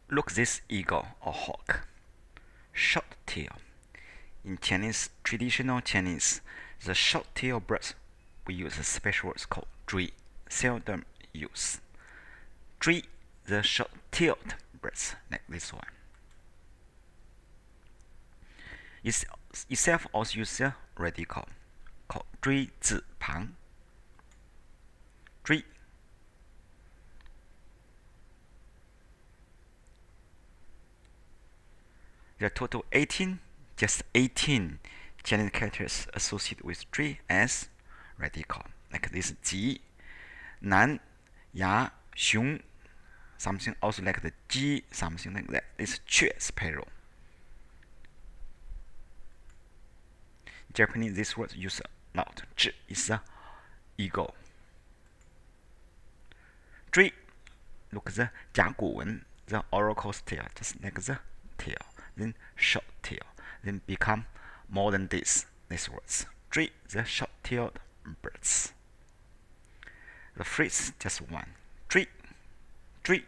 Look this eagle or hawk. Short tail. In Chinese, traditional Chinese, the short tail birds we use a special word called zhuī, seldom use. Zhuī, the short tailed birds, like this one. Itself also uses a radical called 锥字旁. 锥. There are total 18, just 18 Chinese characters associated with 锥 as radical, like this 吉, 南, 牙, 熊, something also like the 鸡, something like that. It's 雀 sparrow. In Japanese, this word used a lot. 雉 is a eagle. 锥, look the 甲骨文, the oracle's tail, just like the tail. Then short tail, then become more than this. These words. 锥, the short-tailed birds. The phrase just one. 锥, 锥,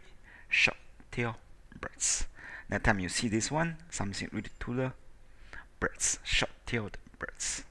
short-tailed birds. Next time you see this one, something related to the birds, short-tailed birds.